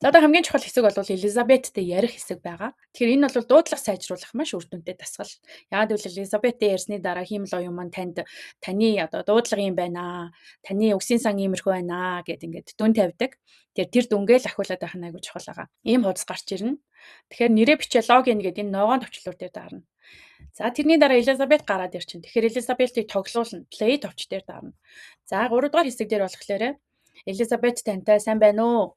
За одоо хамгийн чухал хэсэг бол Элизабеттэй ярих хэсэг байгаа. Тэгэхээр энэ бол дуудлага сайжруулах маш үр дүнтэй дасгал. Яагаад гэвэл Элизабеттэй ярьсны дараа хиймэл оюун маань таны одоо дуудлага юм байна аа. Таны үгсийн сан иймэрхүү байна аа гэд ингээд дүн тавьдаг. Тэр дүнгээл ахиулаад байх нь айгүй чухал байгаа. Ийм хуудас гарч ирнэ. Тэгэхээр нэрээ бичээ логин гэдэг энэ ногоон товчлуур дээр дарна. За тэрний дараа Элизабет гараад ирчин. Тэгэхээр Элизабетийг тоглуулна. Play товч дээр дарна. За 3 дугаар хэсэг дээр болохоор Элизабет тантай сайн байна уу?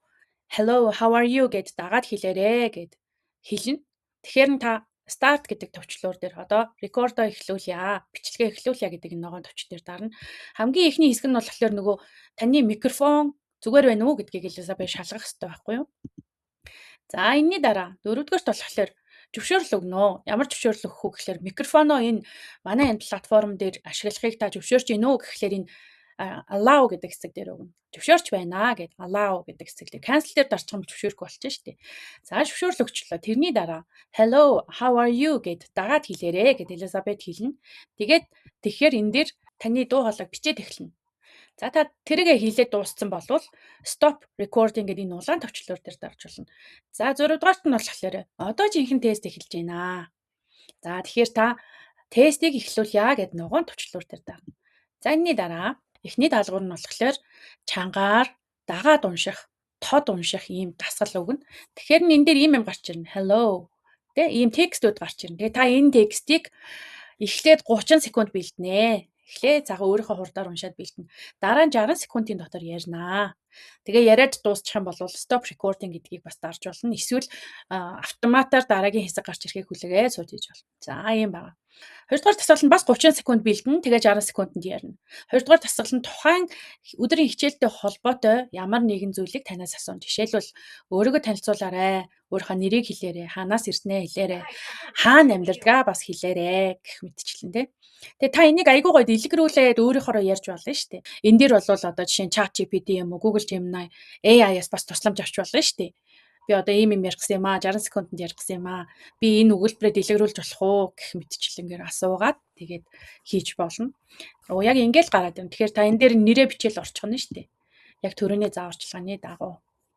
Hello, how are you гэд дагаад хэлээрээ гэд хэлнэ. Тэгэхээр та start гэдэг товчлуур дээр одоо record-о эхлүүлье, бичлэгээ эхлүүлье гэдэг энэ ногоон товч дээр дарна. Хамгийн ихний хэсэг нь болохоор нөгөө таны микрофон зүгээр байна уу гэдгийг Элизабет шалгах хэрэгтэй байхгүй юу? За энэний дараа 4-р болохоор зөвшөөрөл өгнө. Ямар зөвшөөрөл өгөх үү гэхээр микрофоноо энэ манай энэ платформ дээр ашиглахыг та зөвшөөрч гинэ үү гэхлээр энэ allow гэдэг хэсэг дээр өгнө. Зөвшөөрч байна гэд allow гэдэг хэсэг дээр cancel дээр дарчих юм зөвшөөрөхгүй болчих шүү дээ. За зөвшөөрөл өгчлөө. Тэрний дараа hello, how are you гэд дагаад хэлээрээ гэд Элизабет хэлнэ. Тэгэхээр энэ дээр таны дуу хоолойг бичээд эхэлнэ. За та тэргээ хийлээд дууссан болвол stop recording гэдэг энэ улаан товчлуур дээр дарж болно. За 6 дугаарт нь болохоор одоо жинхэнэ тест эхэлж байна. За тэгэхээр та тестийг эхлүүлье гэд ногоон товчлуур дээр дарна. За энэний дараа эхний даалгавар нь болохоор чангаар дагаад унших, тод унших ийм дасгал өгнө. Тэгэхээр энэ дээр ийм юм гарч ирнэ. Hello. Тэ ийм текстүүд гарч ирнэ. Тэгээ та энэ текстийг эхлээд 30 секунд бэлднэ. Эхлээ цагаа өөрийнхөө хурдаар уншаад бэлдэнэ. Дараа нь 60 секундын дотор ярьнаа. Тэгээ яриад дуусчих юм бол stop recording гэдгийг бас дарж болно. Эсвэл автоматар дараагийн хэсэг гарч ирэхийг хүлээгээд сууж ийж болно. За ийм байна. 2-р дасгал нь бас 30 секунд бэлдэнэ. Тэгээ 60 секундэд ярина. 2-р дасгал нь тухайн өдрийн хичээлтэй холбоотой ямар нэгэн зүйлийг танаас асууна. Жишээлбэл өөрийгөө танилцуулаарай. Өөрийнхөө нэрийг хэлээрэй. Хаанаас ирснээ хэлээрэй. Хаана амьдардаг бас хэлээрэй гэх мэтчлэн тий. Тэгээ та энийг айгүй гоё дэлгэрүүлээд өөрийнхоороо ярьж болно шүү дээ. Энэ дээр бол одоо жишээ нь ChatGPT юм уу, Google Gemini, AI-аас бас тусламж авч болно шүү дээ. Би одоо ийм юм ярих гэсэн юм аа, 60 секундэд ярих гэсэн юм аа. Би энэ өгүүлбэрээ дэлгэрүүлж болох уу гэх мэтчлэнгээр асуугаад тэгээд хийж болно. Яг ингээл гараад байна. Тэгэхээр та энэ дээр нэрээ бичээл орчихно шүү дээ. Яг төрөний зааварчилгааны дагуу.